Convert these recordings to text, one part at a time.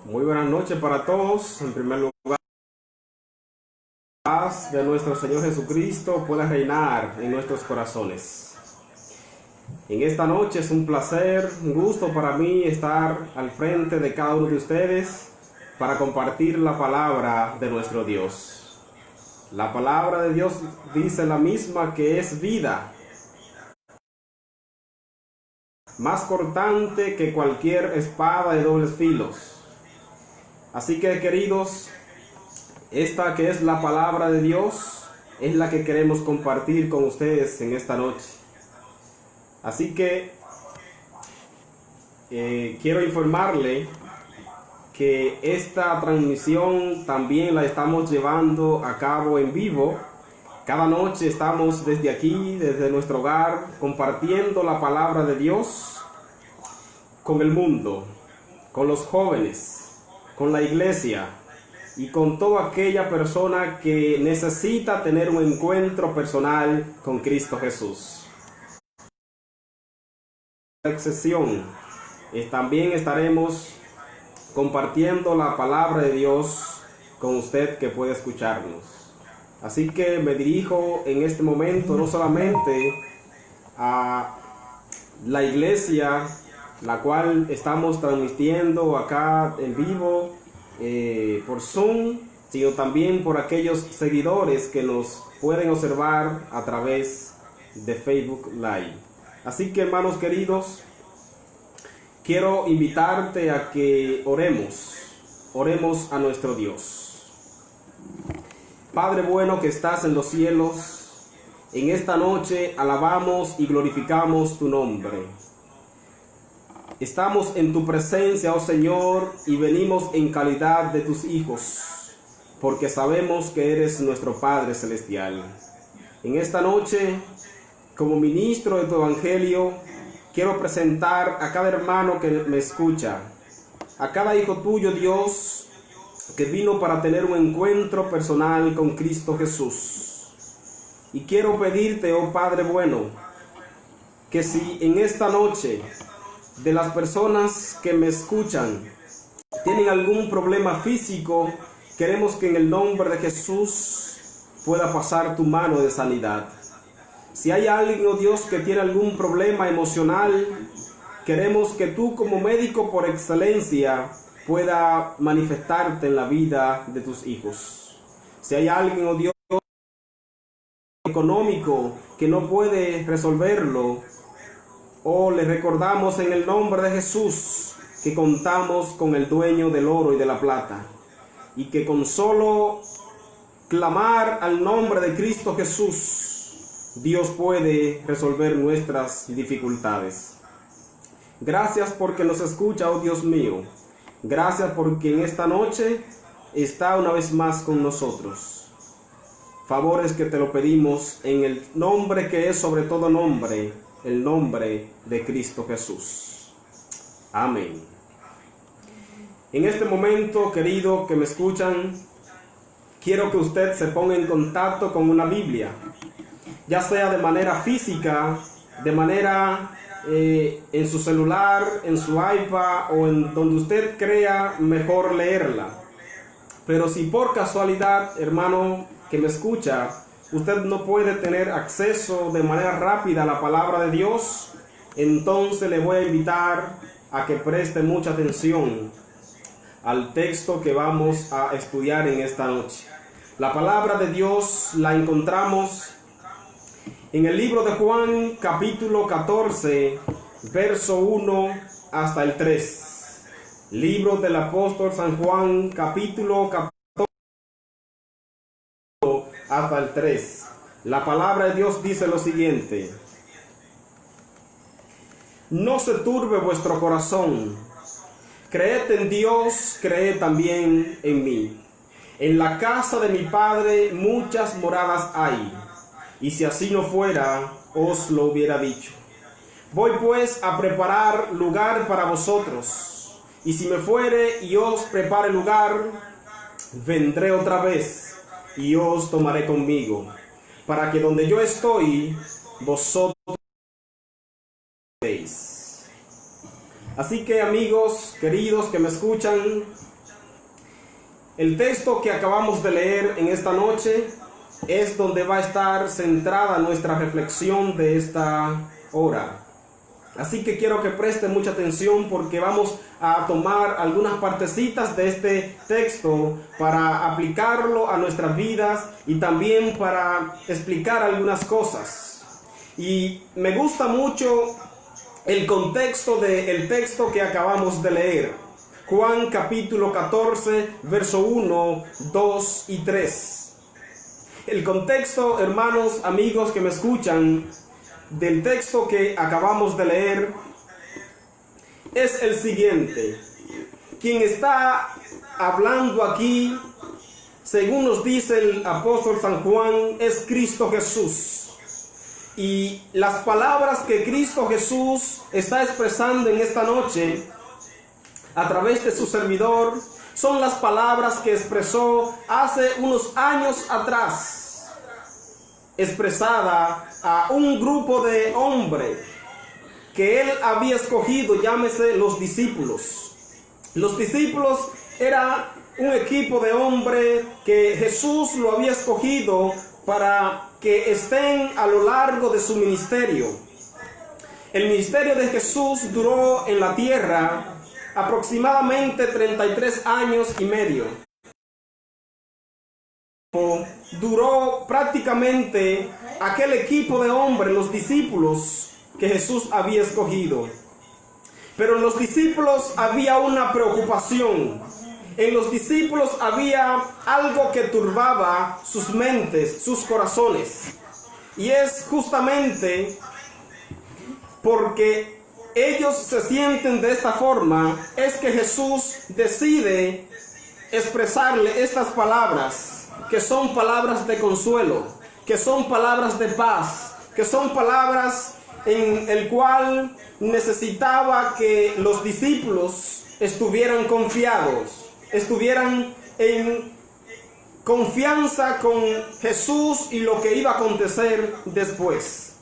Muy buenas noches para todos. En primer lugar, la paz de nuestro Señor Jesucristo pueda reinar en nuestros corazones. En esta noche es un placer, un gusto para mí estar al frente de cada uno de ustedes para compartir la palabra de nuestro Dios. La palabra de Dios dice la misma que es vida, más cortante que cualquier espada de dobles filos. Así que, queridos, esta que es la palabra de Dios es la que queremos compartir con ustedes en esta noche. Así que quiero informarle que esta transmisión también la estamos llevando a cabo en vivo. Cada noche estamos desde aquí, desde nuestro hogar, compartiendo la palabra de Dios con el mundo, con los jóvenes, con la iglesia y con toda aquella persona que necesita tener un encuentro personal con Cristo Jesús. Excepción, también estaremos compartiendo la palabra de Dios con usted que puede escucharnos. Así que me dirijo en este momento no solamente a la iglesia, la cual estamos transmitiendo acá en vivo por Zoom, sino también por aquellos seguidores que nos pueden observar a través de Facebook Live. Así que, hermanos queridos, quiero invitarte a que oremos a nuestro Dios. Padre bueno que estás en los cielos, en esta noche alabamos y glorificamos tu nombre. Estamos en tu presencia, oh Señor, y venimos en calidad de tus hijos, porque sabemos que eres nuestro Padre Celestial. En esta noche, como ministro de tu Evangelio, quiero presentar a cada hermano que me escucha, a cada hijo tuyo, Dios, que vino para tener un encuentro personal con Cristo Jesús. Y quiero pedirte, oh Padre bueno, que si en esta noche de las personas que me escuchan tienen algún problema físico, queremos que en el nombre de Jesús pueda pasar tu mano de sanidad. Si hay alguien, oh Dios, que tiene algún problema emocional, queremos que tú como médico por excelencia pueda manifestarte en la vida de tus hijos. Si hay alguien, oh Dios, económico que no puede resolverlo, le recordamos en el nombre de Jesús que contamos con el dueño del oro y de la plata, y que con solo clamar al nombre de Cristo Jesús, Dios puede resolver nuestras dificultades. Gracias porque nos escucha, oh Dios mío. Gracias porque en esta noche está una vez más con nosotros. Favores que te lo pedimos en el nombre que es sobre todo nombre, el nombre de Cristo Jesús. Amén. En este momento, querido que me escuchan, quiero que usted se ponga en contacto con una Biblia, ya sea de manera física, de manera en su celular, en su iPad o en donde usted crea mejor leerla. Pero si por casualidad, hermano que me escucha, usted no puede tener acceso de manera rápida a la palabra de Dios, entonces le voy a invitar a que preste mucha atención al texto que vamos a estudiar en esta noche. La palabra de Dios la encontramos en el libro de Juan, capítulo 14, verso 1 hasta el 3. Libro del apóstol San Juan, capítulo 14 hasta el 3. La palabra de Dios dice lo siguiente: no se turbe vuestro corazón, creed en Dios, creed también en mí. En la casa de mi Padre muchas moradas hay, y si así no fuera, os lo hubiera dicho. Voy pues a preparar lugar para vosotros, y si me fuere y os prepare lugar, vendré otra vez y os tomaré conmigo, para que donde yo estoy, vosotros estéis. Así que amigos queridos que me escuchan, el texto que acabamos de leer en esta noche es donde va a estar centrada nuestra reflexión de esta hora. Así que quiero que presten mucha atención porque vamos a tomar algunas partecitas de este texto para aplicarlo a nuestras vidas y también para explicar algunas cosas. Y me gusta mucho el contexto del texto que acabamos de leer. Juan capítulo 14, verso 1, 2 y 3. El contexto, hermanos, amigos que me escuchan, del texto que acabamos de leer es el siguiente. Quien está hablando aquí, según nos dice el apóstol San Juan, es Cristo Jesús. Y las palabras que Cristo Jesús está expresando en esta noche a través de su servidor son las palabras que expresó hace unos años atrás, expresada a un grupo de hombres que él había escogido, llámese los discípulos. Los discípulos era un equipo de hombres que Jesús lo había escogido para que estén a lo largo de su ministerio. El ministerio de Jesús duró en la tierra aproximadamente 33 años y medio. Duró prácticamente aquel equipo de hombres, los discípulos que Jesús había escogido. Pero en los discípulos había una preocupación. En los discípulos había algo que turbaba sus mentes, sus corazones. Y es justamente porque ellos se sienten de esta forma, es que Jesús decide expresarle estas palabras, que son palabras de consuelo, que son palabras de paz, que son palabras en el cual necesitaba que los discípulos estuvieran confiados, estuvieran en confianza con Jesús y lo que iba a acontecer después.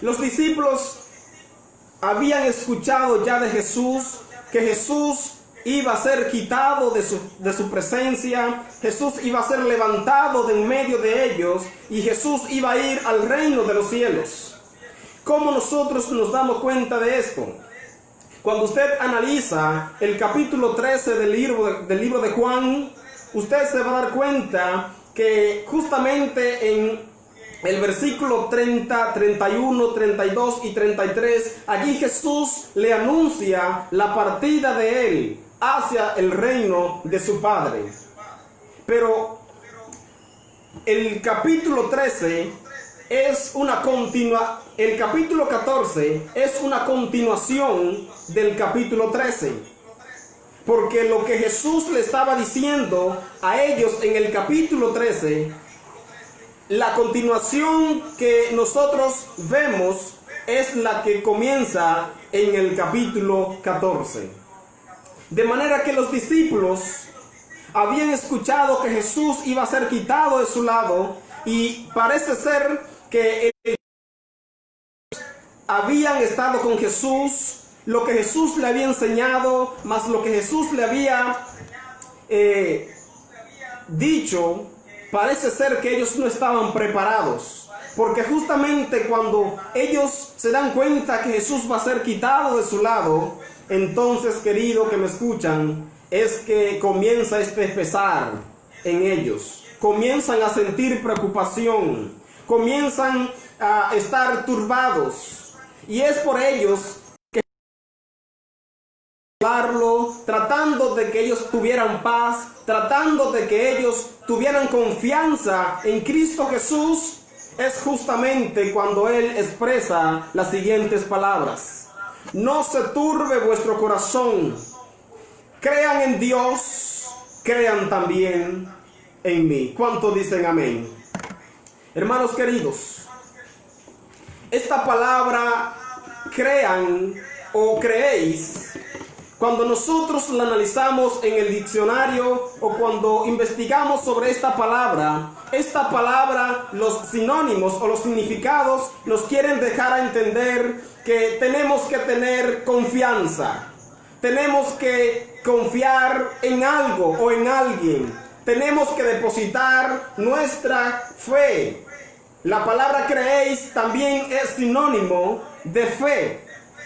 Los discípulos habían escuchado ya de Jesús, que Jesús iba a ser quitado de su presencia, Jesús iba a ser levantado de en medio de ellos y Jesús iba a ir al reino de los cielos. ¿Cómo nosotros nos damos cuenta de esto? Cuando usted analiza el capítulo 13 del libro de Juan, usted se va a dar cuenta que justamente en el versículo 30, 31, 32 y 33, allí Jesús le anuncia la partida de él hacia el reino de su Padre. Pero el capítulo 13 es el capítulo 14 es una continuación del capítulo 13. Porque lo que Jesús le estaba diciendo a ellos en el capítulo 13, la continuación que nosotros vemos es la que comienza en el capítulo 14. De manera que los discípulos habían escuchado que Jesús iba a ser quitado de su lado y parece ser que habían estado con Jesús, lo que Jesús le había enseñado, más lo que Jesús le había dicho. Parece ser que ellos no estaban preparados, porque justamente cuando ellos se dan cuenta que Jesús va a ser quitado de su lado, entonces, querido que me escuchan, es que comienza este pesar en ellos. Comienzan a sentir preocupación, comienzan a estar turbados, y es por ellos tratando de que ellos tuvieran paz, tratando de que ellos tuvieran confianza en Cristo Jesús, es justamente cuando Él expresa las siguientes palabras: no se turbe vuestro corazón, crean en Dios, crean también en mí. ¿Cuántos dicen amén? Hermanos queridos, esta palabra crean o creéis, cuando nosotros la analizamos en el diccionario o cuando investigamos sobre esta palabra, los sinónimos o los significados nos quieren dejar a entender que tenemos que tener confianza. Tenemos que confiar en algo o en alguien. Tenemos que depositar nuestra fe. La palabra creéis también es sinónimo de fe.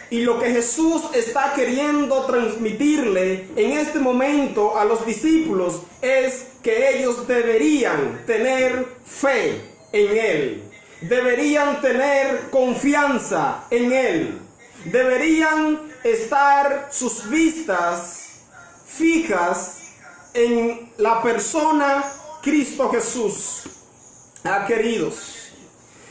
Y lo que Jesús está queriendo transmitirle en este momento a los discípulos es que ellos deberían tener fe en Él. Deberían tener confianza en Él. Deberían estar sus vistas fijas en la persona Cristo Jesús. Queridos,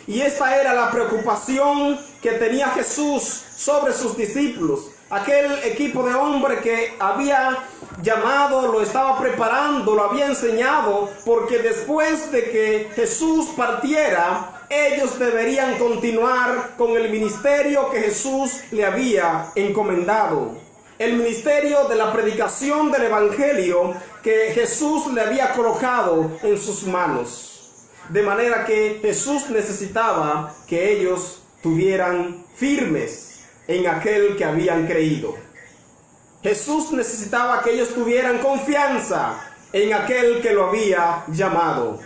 y esta era la preocupación que tenía Jesús sobre sus discípulos. Aquel equipo de hombres que había llamado, lo estaba preparando, lo había enseñado, porque después de que Jesús partiera, ellos deberían continuar con el ministerio que Jesús le había encomendado. El ministerio de la predicación del Evangelio que Jesús le había colocado en sus manos. De manera que Jesús necesitaba que ellos tuvieran firmes en aquel que habían creído. Jesús necesitaba que ellos tuvieran confianza en aquel que lo había llamado.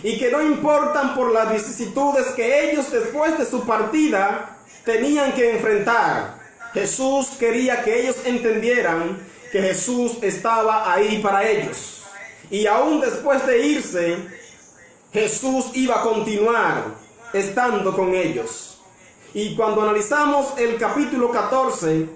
Y que no importan por las vicisitudes que ellos después de su partida tenían que enfrentar. Jesús quería que ellos entendieran que Jesús estaba ahí para ellos. Y aún después de irse, Jesús iba a continuar estando con ellos. Y cuando analizamos el capítulo 14,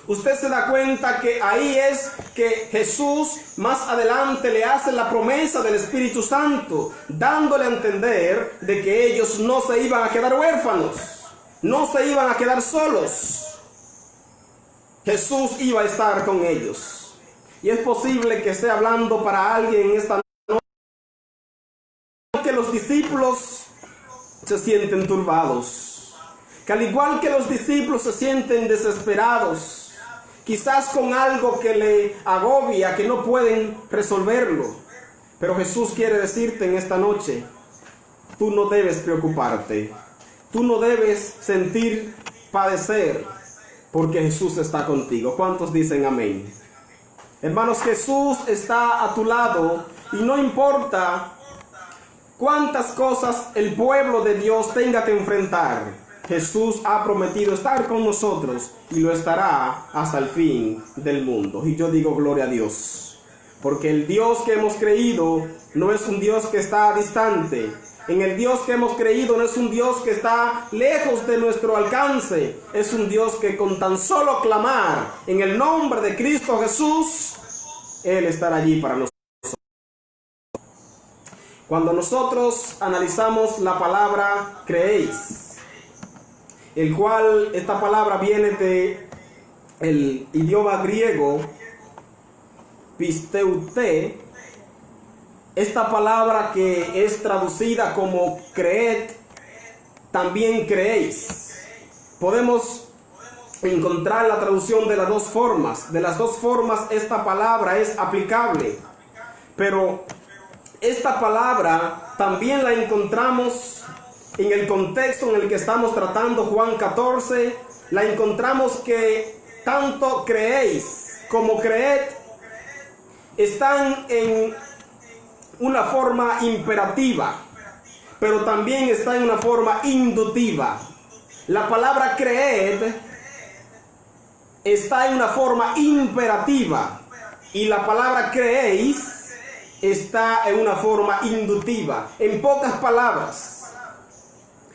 usted se da cuenta que ahí es que Jesús más adelante le hace la promesa del Espíritu Santo, dándole a entender de que ellos no se iban a quedar huérfanos, no se iban a quedar solos. Jesús iba a estar con ellos. Y es posible que esté hablando para alguien en esta noche que los discípulos se sienten turbados, que al igual que los discípulos se sienten desesperados, quizás con algo que le agobia, que no pueden resolverlo. Pero Jesús quiere decirte en esta noche, tú no debes preocuparte, tú no debes sentir padecer, porque Jesús está contigo. ¿Cuántos dicen amén? Hermanos, Jesús está a tu lado y no importa cuántas cosas el pueblo de Dios tenga que enfrentar, Jesús ha prometido estar con nosotros y lo estará hasta el fin del mundo. Y yo digo gloria a Dios, porque el Dios que hemos creído no es un Dios que está distante. En el Dios que hemos creído no es un Dios que está lejos de nuestro alcance. Es un Dios que con tan solo clamar en el nombre de Cristo Jesús, Él estará allí para nosotros. Cuando nosotros analizamos la palabra creéis, el cual esta palabra viene de el idioma griego pisteute, esta palabra que es traducida como creed, también creéis. Podemos encontrar la traducción de las dos formas. De las dos formas esta palabra es aplicable, pero esta palabra también la encontramos en el contexto en el que estamos tratando Juan 14. La encontramos que tanto creéis como creed están en una forma imperativa, pero también está en una forma inductiva. La palabra creed está en una forma imperativa y la palabra creéis está en una forma inductiva. En pocas palabras,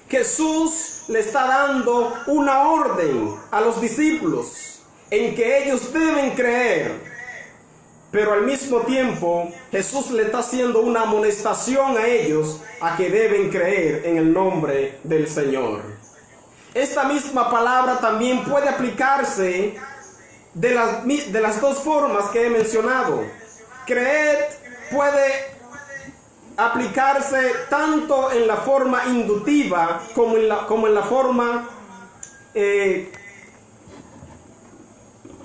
Jesús le está dando una orden a los discípulos en que ellos deben creer, pero al mismo tiempo Jesús le está haciendo una amonestación a ellos a que deben creer en el nombre del Señor. Esta misma palabra también puede aplicarse de las dos formas que he mencionado. Creed puede aplicarse tanto en la forma inductiva como en la forma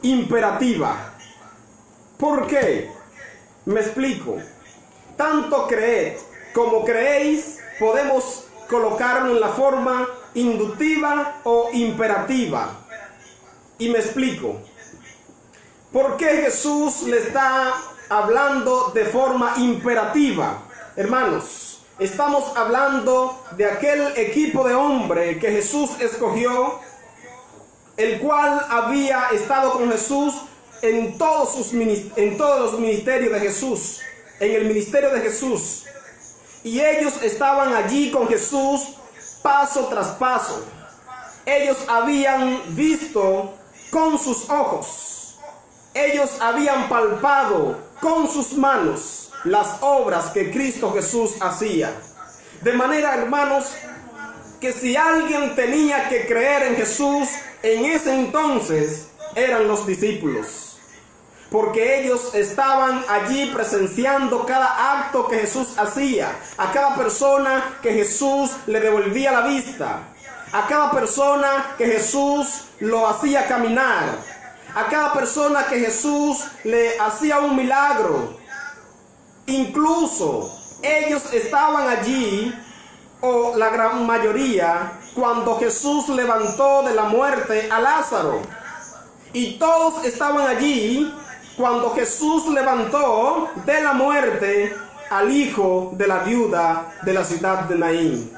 imperativa. ¿Por qué? Me explico. Tanto creed como creéis podemos colocarlo en la forma inductiva o imperativa. Y me explico. ¿Por qué Jesús le está hablando de forma imperativa? Hermanos, estamos hablando de aquel equipo de hombre que Jesús escogió, el cual había estado con Jesús en todos los ministerios de Jesús, en el ministerio de Jesús. Y ellos estaban allí con Jesús paso tras paso. Ellos habían visto con sus ojos, ellos habían palpado con sus manos las obras que Cristo Jesús hacía. De manera, hermanos, que si alguien tenía que creer en Jesús en ese entonces, eran los discípulos, porque ellos estaban allí presenciando cada acto que Jesús hacía, a cada persona que Jesús le devolvía la vista, a cada persona que Jesús lo hacía caminar, a cada persona que Jesús le hacía un milagro. Incluso ellos estaban allí, o la gran mayoría, cuando Jesús levantó de la muerte a Lázaro. Y todos estaban allí cuando Jesús levantó de la muerte al hijo de la viuda de la ciudad de Naín.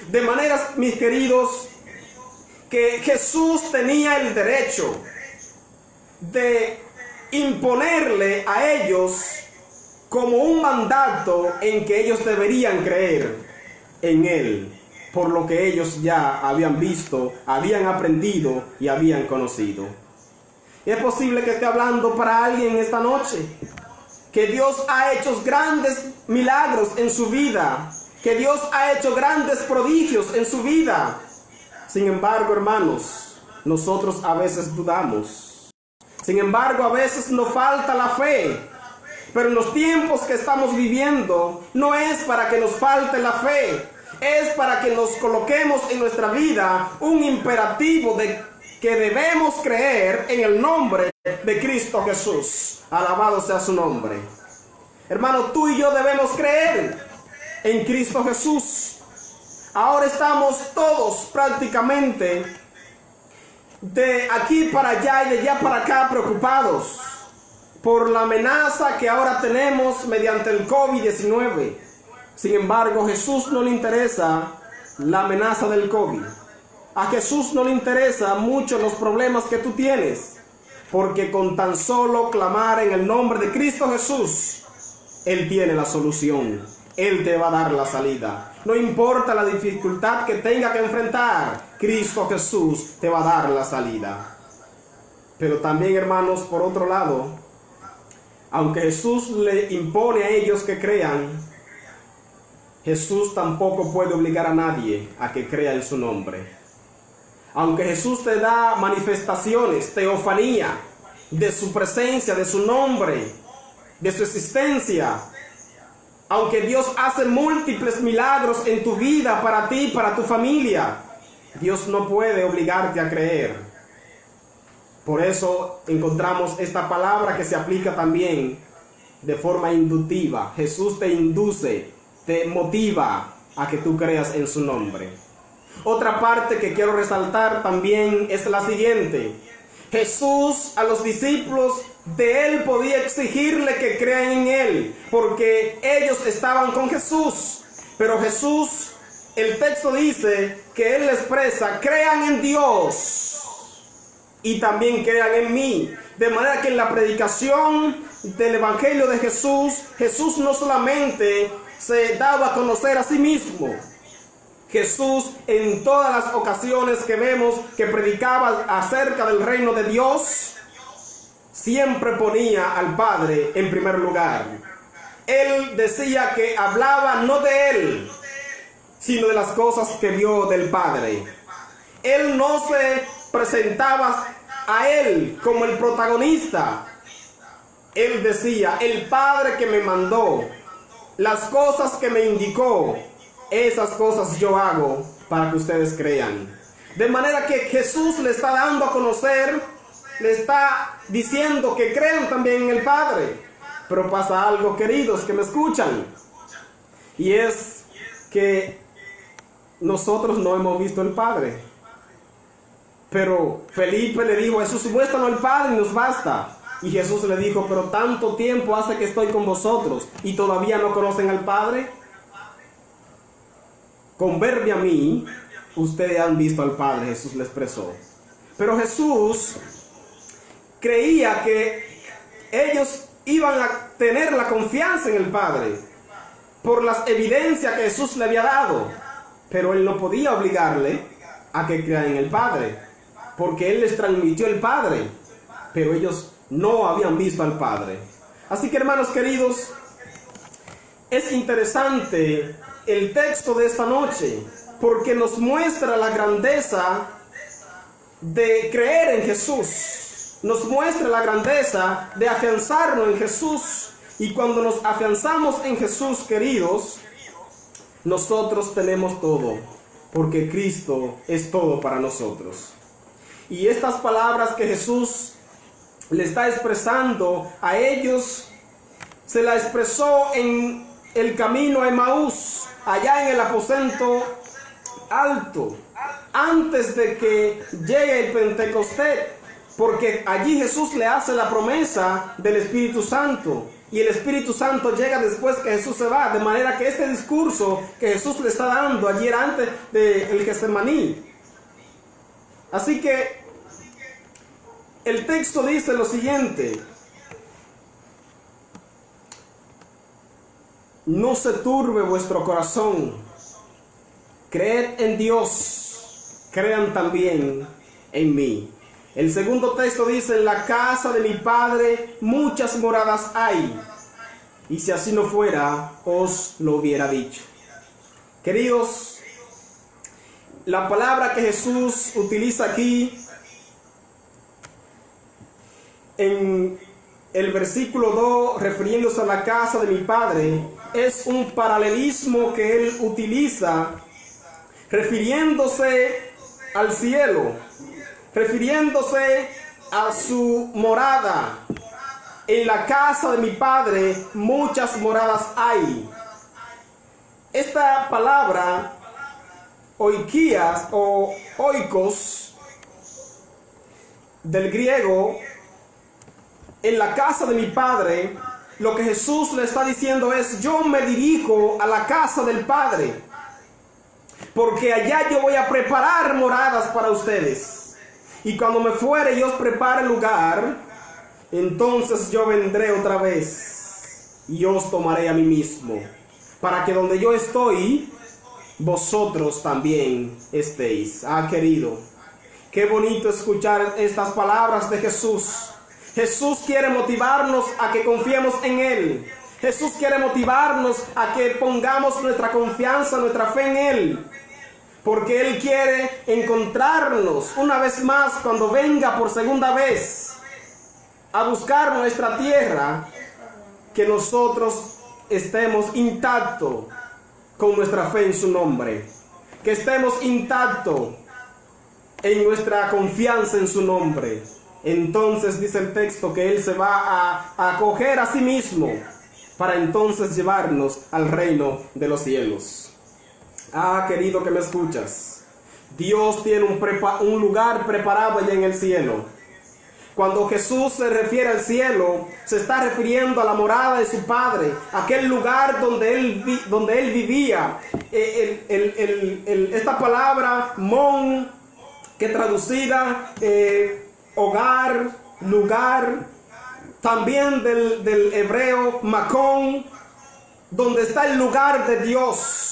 De manera, mis queridos, que Jesús tenía el derecho de imponerle a ellos como un mandato en que ellos deberían creer en Él, por lo que ellos ya habían visto, habían aprendido y habían conocido. Es posible que esté hablando para alguien esta noche, que Dios ha hecho grandes milagros en su vida, que Dios ha hecho grandes prodigios en su vida. Sin embargo, hermanos, nosotros a veces dudamos. Sin embargo, a veces nos falta la fe. Pero en los tiempos que estamos viviendo, no es para que nos falte la fe, es para que nos coloquemos en nuestra vida un imperativo de que debemos creer en el nombre de Cristo Jesús. Alabado sea su nombre. Hermano, tú y yo debemos creer en Cristo Jesús. Ahora estamos todos prácticamente de aquí para allá y de allá para acá preocupados por la amenaza que ahora tenemos mediante el COVID-19. Sin embargo, a Jesús no le interesa la amenaza del COVID. A Jesús no le interesa mucho los problemas que tú tienes, porque con tan solo clamar en el nombre de Cristo Jesús, Él tiene la solución. Él te va a dar la salida. No importa la dificultad que tenga que enfrentar, Cristo Jesús te va a dar la salida. Pero también, hermanos, por otro lado, aunque Jesús le impone a ellos que crean, Jesús tampoco puede obligar a nadie a que crea en su nombre. Aunque Jesús te da manifestaciones, teofanía, de su presencia, de su nombre, de su existencia, aunque Dios hace múltiples milagros en tu vida, para ti, para tu familia, Dios no puede obligarte a creer. Por eso encontramos esta palabra que se aplica también de forma inductiva. Jesús te induce, te motiva a que tú creas en su nombre. Otra parte que quiero resaltar también es la siguiente. Jesús a los discípulos de Él podía exigirle que crean en Él, porque ellos estaban con Jesús. Pero Jesús, el texto dice que Él les expresa: crean en Dios y también crean en mí. De manera que en la predicación del Evangelio de Jesús, Jesús no solamente se daba a conocer a sí mismo. Jesús, en todas las ocasiones que vemos que predicaba acerca del reino de Dios, siempre ponía al Padre en primer lugar. Él decía que hablaba no de Él, sino de las cosas que vio del Padre. Él no se presentaba a Él como el protagonista. Él decía: el Padre que me mandó, las cosas que me indicó, esas cosas yo hago para que ustedes crean. De manera que Jesús le está dando a conocer, le está diciendo que crean también en el Padre. Pero pasa algo, queridos que me escuchan, y es que nosotros no hemos visto el Padre. Pero Felipe le dijo, Jesús, muéstranos al Padre y nos basta. Y Jesús le dijo, pero tanto tiempo hace que estoy con vosotros y todavía no conocen al Padre. Con verme a mí, ustedes han visto al Padre, Jesús le expresó. Pero Jesús creía que ellos iban a tener la confianza en el Padre por las evidencias que Jesús le había dado. Pero él no podía obligarle a que crean en el Padre, porque él les transmitió el Padre, pero ellos no habían visto al Padre. Así que, hermanos queridos, es interesante el texto de esta noche, porque nos muestra la grandeza de creer en Jesús, nos muestra la grandeza de afianzarnos en Jesús. Y cuando nos afianzamos en Jesús, queridos, nosotros tenemos todo, porque Cristo es todo para nosotros. Y estas palabras que Jesús le está expresando a ellos, se la expresó en el camino a Emaús, allá en el aposento alto, antes de que llegue el Pentecostés, porque allí Jesús le hace la promesa del Espíritu Santo, y el Espíritu Santo llega después que Jesús se va, de manera que este discurso que Jesús le está dando allí era antes del Getsemaní. Así que el texto dice lo siguiente: no se turbe vuestro corazón, creed en Dios, crean también en mí. El segundo texto dice, en la casa de mi Padre muchas moradas hay, y si así no fuera, os lo hubiera dicho. Queridos, la palabra que Jesús utiliza aquí en el versículo 2, refiriéndose a la casa de mi Padre, es un paralelismo que él utiliza refiriéndose al cielo, refiriéndose a su morada. En la casa de mi Padre muchas moradas hay. Esta palabra oikías o oikos del griego, en la casa de mi Padre, lo que Jesús le está diciendo es, yo me dirijo a la casa del Padre, porque allá yo voy a preparar moradas para ustedes. Y cuando me fuere y os prepare lugar, entonces yo vendré otra vez y os tomaré a mí mismo, para que donde yo estoy, vosotros también estéis. Ah, querido, qué bonito escuchar estas palabras de Jesús. Jesús quiere motivarnos a que confiemos en Él. Jesús quiere motivarnos a que pongamos nuestra confianza, nuestra fe en Él. Porque Él quiere encontrarnos una vez más cuando venga por segunda vez a buscar nuestra tierra, que nosotros estemos intactos con nuestra fe en su nombre, que estemos intactos en nuestra confianza en su nombre. Entonces dice el texto que Él se va a acoger a sí mismo para entonces llevarnos al reino de los cielos. Ah, querido que me escuchas, Dios tiene un lugar preparado allá en el cielo. Cuando Jesús se refiere al cielo, se está refiriendo a la morada de su Padre, aquel lugar donde él vivía. Esta palabra, mon, que traducida hogar, lugar, también del hebreo macón, donde está el lugar de Dios.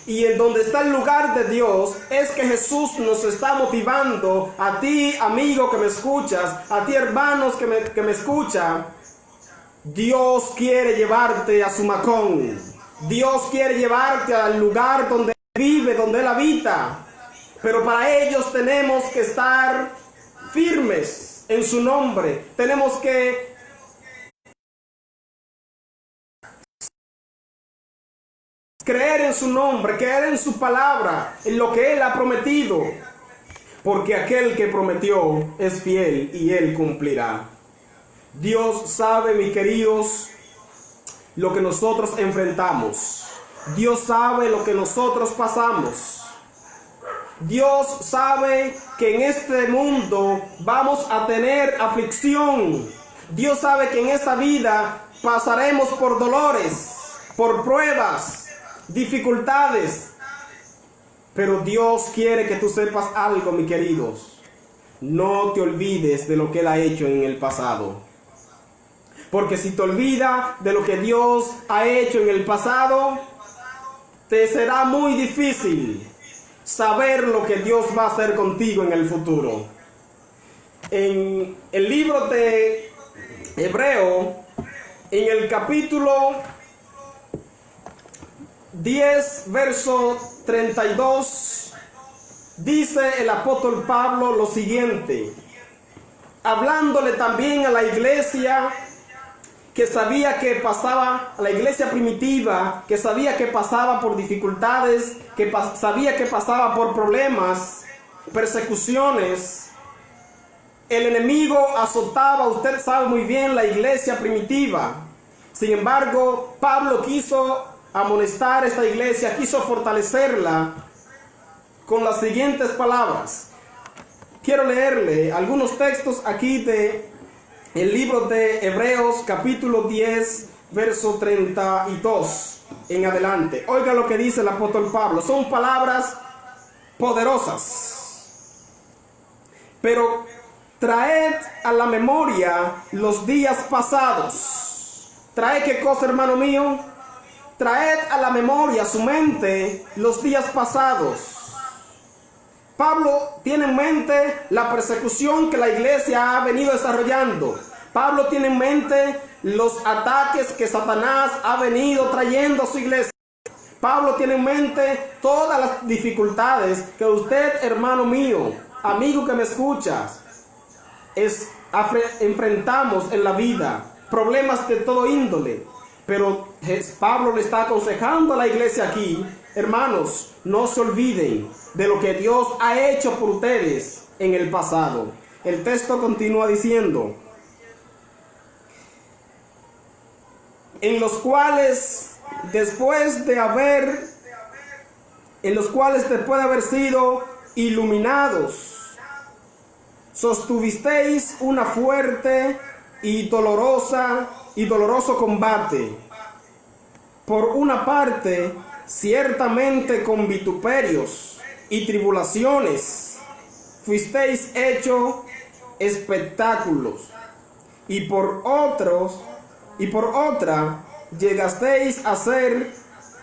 Y en donde está el lugar de Dios es que Jesús nos está motivando, a ti, amigo que me escuchas, a ti, hermanos que me escuchan. Dios quiere llevarte a su macón. Dios quiere llevarte al lugar donde Él vive, donde Él habita. Pero para ellos tenemos que estar firmes en su nombre. Tenemos que creer en su nombre, creer en su palabra, en lo que Él ha prometido. Porque aquel que prometió es fiel y Él cumplirá. Dios sabe, mis queridos, lo que nosotros enfrentamos. Dios sabe lo que nosotros pasamos. Dios sabe que en este mundo vamos a tener aflicción. Dios sabe que en esta vida pasaremos por dolores, por pruebas, dificultades. Pero Dios quiere que tú sepas algo, mis queridos. No te olvides de lo que Él ha hecho en el pasado. Porque si te olvidas de lo que Dios ha hecho en el pasado, te será muy difícil saber lo que Dios va a hacer contigo en el futuro. En el libro de Hebreo, en el capítulo 10, verso 32, dice el apóstol Pablo lo siguiente, hablándole también a la iglesia que sabía que pasaba, a la iglesia primitiva, que sabía que pasaba por dificultades, que sabía que pasaba por problemas, persecuciones. El enemigo azotaba, usted sabe muy bien, la iglesia primitiva. Sin embargo, Pablo quiso amonestar a esta iglesia, quiso fortalecerla con las siguientes palabras. Quiero leerle algunos textos aquí de el libro de Hebreos, capítulo 10, verso 32 en adelante. Oiga lo que dice el apóstol Pablo. Son palabras poderosas. Pero traed a la memoria los días pasados. ¿Traed qué cosa, hermano mío? Traed a la memoria, su mente, los días pasados. Pablo tiene en mente la persecución que la iglesia ha venido desarrollando. Pablo tiene en mente los ataques que Satanás ha venido trayendo a su iglesia. Pablo tiene en mente todas las dificultades que usted, hermano mío, amigo que me escuchas, enfrentamos en la vida. Problemas de todo índole. Pero Pablo le está aconsejando a la iglesia aquí, hermanos, no se olviden de lo que Dios ha hecho por ustedes en el pasado. El texto continúa diciendo, en los cuales después de haber sido iluminados, sostuvisteis una fuerte y doloroso combate. Por una parte, ciertamente con vituperios y tribulaciones fuisteis hechos espectáculos, y por otra llegasteis a ser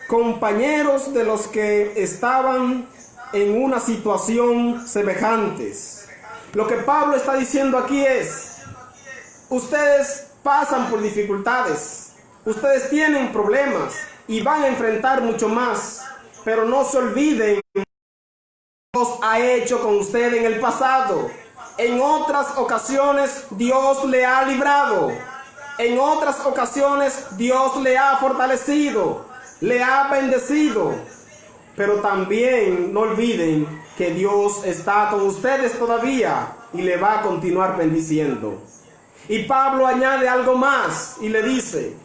compañeros de los que estaban en una situación semejantes. Lo que Pablo está diciendo aquí es, ustedes pasan por dificultades, ustedes tienen problemas y van a enfrentar mucho más, pero no se olviden lo que Dios ha hecho con usted en el pasado. En otras ocasiones Dios le ha librado, en otras ocasiones Dios le ha fortalecido, le ha bendecido, pero también no olviden que Dios está con ustedes todavía y le va a continuar bendiciendo. Y Pablo añade algo más y le dice,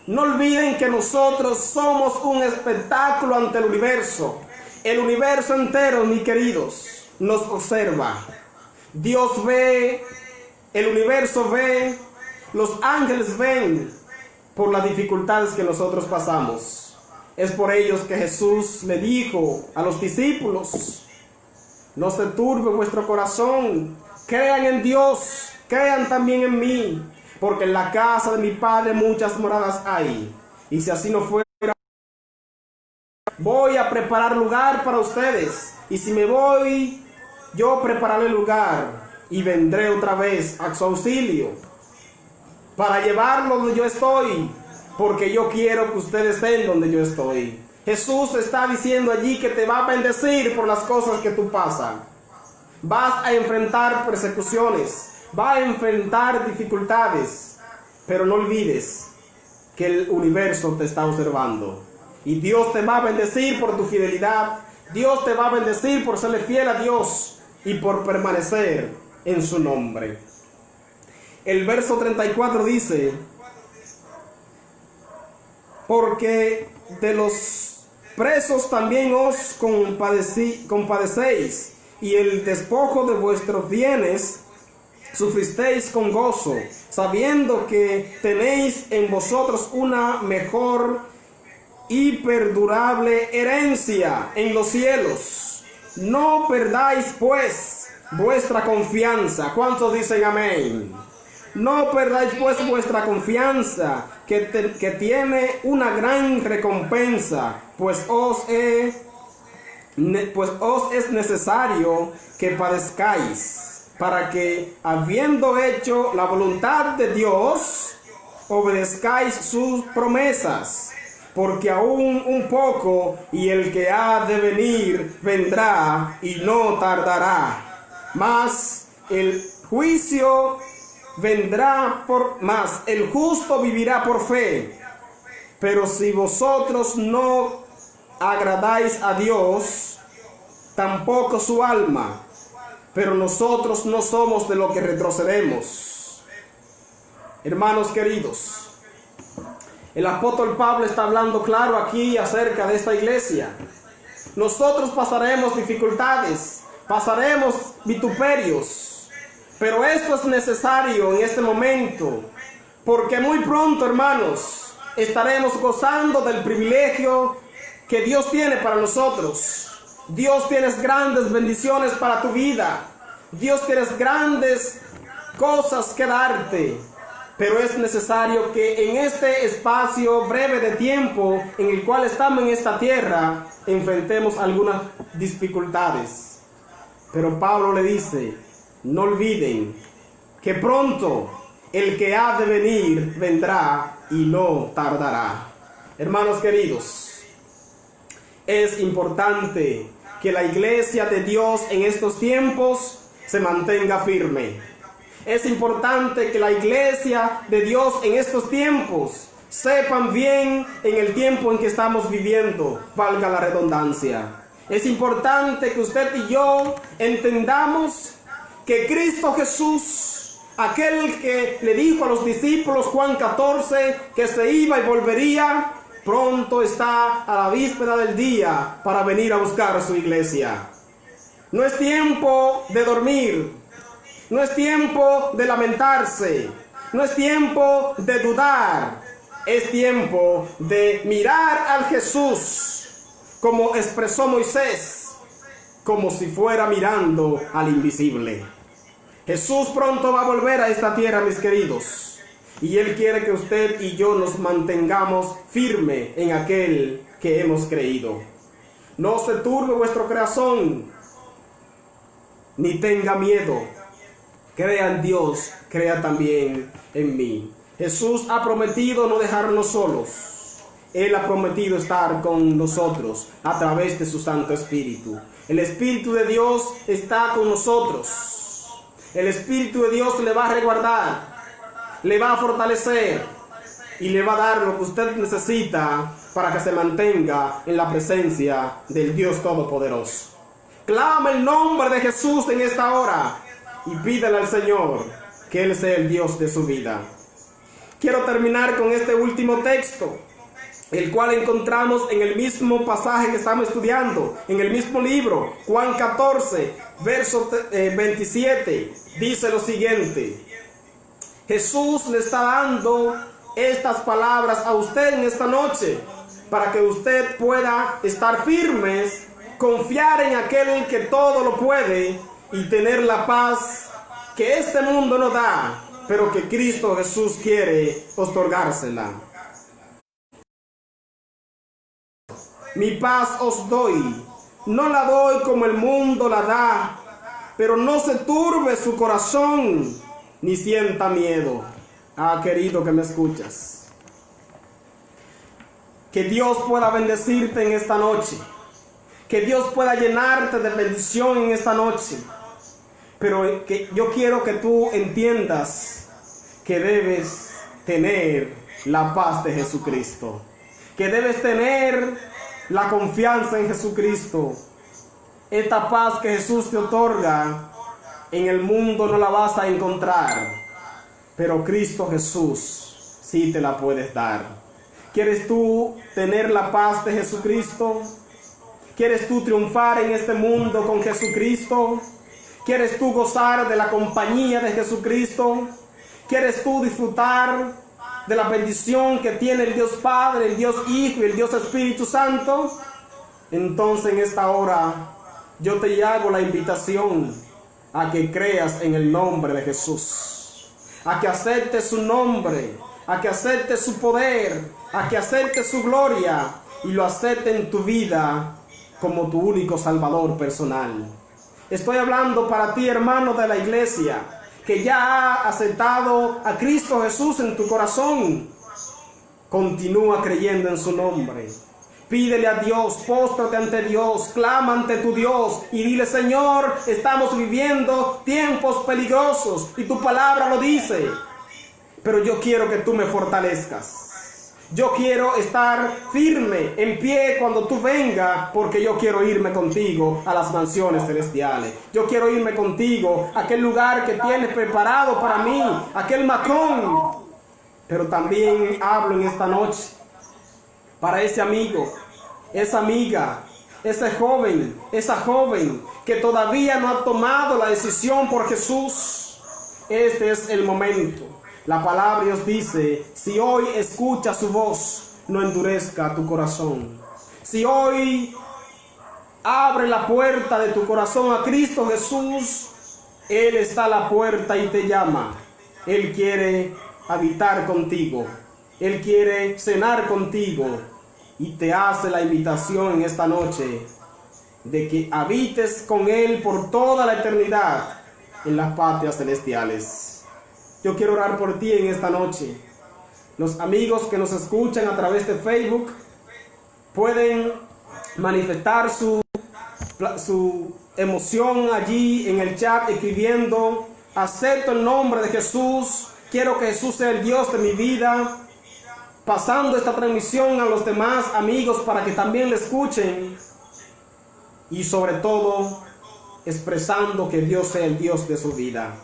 no olviden que nosotros somos un espectáculo ante el universo. El universo entero, mis queridos, nos observa. Dios ve, el universo ve, los ángeles ven por las dificultades que nosotros pasamos. Es por ellos que Jesús le dijo a los discípulos, no se turbe vuestro corazón, crean en Dios, crean también en mí, porque en la casa de mi Padre muchas moradas hay. Y si así no fuera, voy a preparar lugar para ustedes. Y si me voy, yo prepararé lugar y vendré otra vez a su auxilio para llevarlo donde yo estoy, porque yo quiero que ustedes estén donde yo estoy. Jesús está diciendo allí que te va a bendecir por las cosas que tú pasas. Vas a enfrentar persecuciones, vas a enfrentar dificultades, pero no olvides que el universo te está observando. Y Dios te va a bendecir por tu fidelidad. Dios te va a bendecir por serle fiel a Dios y por permanecer en su nombre. El verso 34 dice, porque de los presos también os compadecéis, y el despojo de vuestros bienes sufristeis con gozo, sabiendo que tenéis en vosotros una mejor y perdurable herencia en los cielos. No perdáis pues vuestra confianza. ¿Cuántos dicen amén? No perdáis pues vuestra confianza, que tiene una gran recompensa, pues os es necesario que padezcáis, para que, habiendo hecho la voluntad de Dios, obedezcáis sus promesas. Porque aún un poco, y el que ha de venir vendrá y no tardará. Mas el justo vivirá por fe. Pero si vosotros no agradáis a Dios, tampoco su alma. Pero nosotros no somos de lo que retrocedemos. Hermanos queridos, el apóstol Pablo está hablando claro aquí acerca de esta iglesia. Nosotros pasaremos dificultades, pasaremos vituperios, pero esto es necesario en este momento, porque muy pronto, hermanos, estaremos gozando del privilegio que Dios tiene para nosotros. Dios tiene grandes bendiciones para tu vida. Dios tiene grandes cosas que darte. Pero es necesario que en este espacio breve de tiempo en el cual estamos en esta tierra, enfrentemos algunas dificultades. Pero Pablo le dice, no olviden que pronto el que ha de venir vendrá y no tardará. Hermanos queridos, es importante que la iglesia de Dios en estos tiempos se mantenga firme. Es importante que la iglesia de Dios en estos tiempos sepan bien en el tiempo en que estamos viviendo, valga la redundancia. Es importante que usted y yo entendamos que Cristo Jesús, aquel que le dijo a los discípulos, Juan 14, que se iba y volvería, pronto está a la víspera del día para venir a buscar a su iglesia. No es tiempo de dormir. No es tiempo de lamentarse, no es tiempo de dudar, es tiempo de mirar al Jesús, como expresó Moisés, como si fuera mirando al invisible. Jesús pronto va a volver a esta tierra, mis queridos, y Él quiere que usted y yo nos mantengamos firmes en aquel que hemos creído. No se turbe vuestro corazón, ni tenga miedo. Crea en Dios, crea también en mí. Jesús ha prometido no dejarnos solos. Él ha prometido estar con nosotros a través de su Santo Espíritu. El Espíritu de Dios está con nosotros. El Espíritu de Dios le va a resguardar, le va a fortalecer y le va a dar lo que usted necesita para que se mantenga en la presencia del Dios Todopoderoso. Clama el nombre de Jesús en esta hora y pídele al Señor que Él sea el Dios de su vida. Quiero terminar con este último texto, el cual encontramos en el mismo pasaje que estamos estudiando, en el mismo libro, Juan 14, verso 27, dice lo siguiente. Jesús le está dando estas palabras a usted en esta noche, para que usted pueda estar firmes, confiar en aquel que todo lo puede, y tener la paz que este mundo no da, pero que Cristo Jesús quiere otorgársela. Mi paz os doy, no la doy como el mundo la da, pero no se turbe su corazón, ni sienta miedo. Ah, querido que me escuchas, que Dios pueda bendecirte en esta noche, que Dios pueda llenarte de bendición en esta noche. Pero que yo quiero que tú entiendas que debes tener la paz de Jesucristo, que debes tener la confianza en Jesucristo. Esta paz que Jesús te otorga, en el mundo no la vas a encontrar, pero Cristo Jesús sí te la puedes dar. ¿Quieres tú tener la paz de Jesucristo? ¿Quieres tú triunfar en este mundo con Jesucristo? ¿Quieres tú gozar de la compañía de Jesucristo? ¿Quieres tú disfrutar de la bendición que tiene el Dios Padre, el Dios Hijo y el Dios Espíritu Santo? Entonces en esta hora yo te hago la invitación a que creas en el nombre de Jesús, a que aceptes su nombre, a que aceptes su poder, a que aceptes su gloria y lo aceptes en tu vida como tu único Salvador personal. Estoy hablando para ti, hermano de la iglesia, que ya ha aceptado a Cristo Jesús en tu corazón. Continúa creyendo en su nombre. Pídele a Dios, póstrate ante Dios, clama ante tu Dios y dile: Señor, estamos viviendo tiempos peligrosos y tu palabra lo dice, pero yo quiero que tú me fortalezcas. Yo quiero estar firme, en pie cuando tú vengas, porque yo quiero irme contigo a las mansiones celestiales. Yo quiero irme contigo a aquel lugar que tienes preparado para mí, aquel macón. Pero también hablo en esta noche para ese amigo, esa amiga, ese joven, esa joven que todavía no ha tomado la decisión por Jesús. Este es el momento. La palabra de Dios dice: si hoy escuchas su voz, no endurezca tu corazón. Si hoy abre la puerta de tu corazón a Cristo Jesús, Él está a la puerta y te llama. Él quiere habitar contigo. Él quiere cenar contigo y te hace la invitación en esta noche de que habites con Él por toda la eternidad en las patrias celestiales. Yo quiero orar por ti en esta noche. Los amigos que nos escuchan a través de Facebook pueden manifestar su emoción allí en el chat escribiendo: acepto el nombre de Jesús, quiero que Jesús sea el Dios de mi vida. Pasando esta transmisión a los demás amigos para que también le escuchen. Y sobre todo, expresando que Dios sea el Dios de su vida.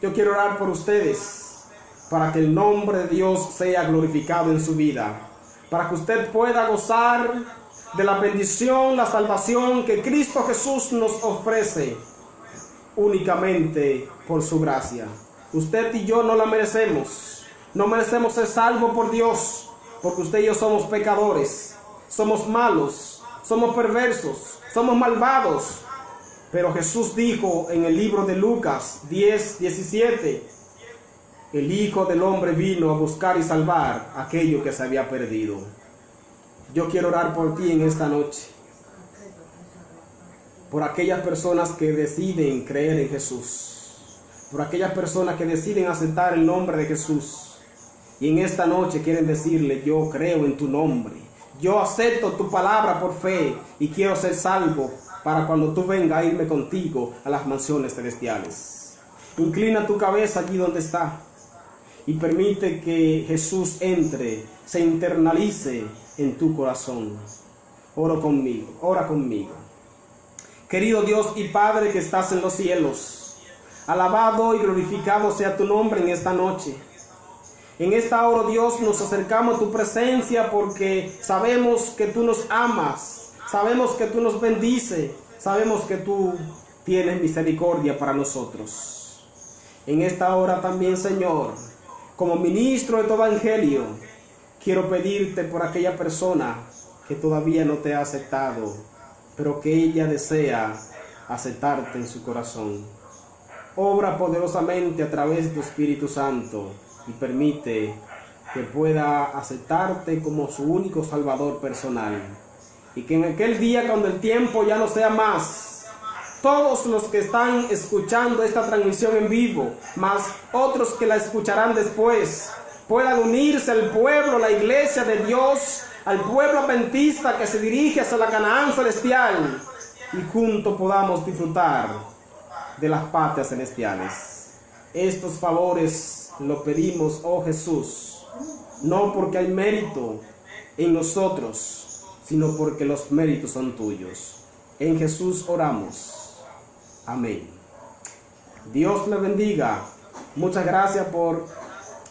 Yo quiero orar por ustedes, para que el nombre de Dios sea glorificado en su vida, para que usted pueda gozar de la bendición, la salvación que Cristo Jesús nos ofrece, únicamente por su gracia. Usted y yo no la merecemos, no merecemos ser salvos por Dios, porque usted y yo somos pecadores, somos malos, somos perversos, somos malvados. Pero Jesús dijo en el libro de Lucas 10:17, el Hijo del Hombre vino a buscar y salvar aquello que se había perdido. Yo quiero orar por ti en esta noche, por aquellas personas que deciden creer en Jesús, por aquellas personas que deciden aceptar el nombre de Jesús, y en esta noche quieren decirle: yo creo en tu nombre, yo acepto tu palabra por fe y quiero ser salvo para cuando tú vengas a irme contigo a las mansiones celestiales. Inclina tu cabeza allí donde está y permite que Jesús entre, se internalice en tu corazón. Ora conmigo. Querido Dios y Padre que estás en los cielos, alabado y glorificado sea tu nombre en esta noche. En esta hora, Dios, nos acercamos a tu presencia porque sabemos que tú nos amas. Sabemos que tú nos bendices, sabemos que tú tienes misericordia para nosotros. En esta hora también, Señor, como ministro de tu evangelio, quiero pedirte por aquella persona que todavía no te ha aceptado, pero que ella desea aceptarte en su corazón. Obra poderosamente a través de tu Espíritu Santo y permite que pueda aceptarte como su único Salvador personal. Y que en aquel día, cuando el tiempo ya no sea más, todos los que están escuchando esta transmisión en vivo, más otros que la escucharán después, puedan unirse al pueblo, la iglesia de Dios, al pueblo adventista que se dirige hacia la Canaán celestial, y juntos podamos disfrutar de las patrias celestiales. Estos favores los pedimos, oh Jesús, no porque hay mérito en nosotros, sino porque los méritos son tuyos. En Jesús oramos. Amén. Dios le bendiga. Muchas gracias por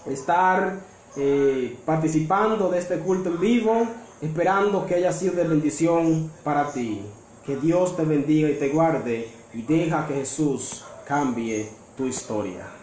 estar participando de este culto en vivo, esperando que haya sido de bendición para ti. Que Dios te bendiga y te guarde y deja que Jesús cambie tu historia.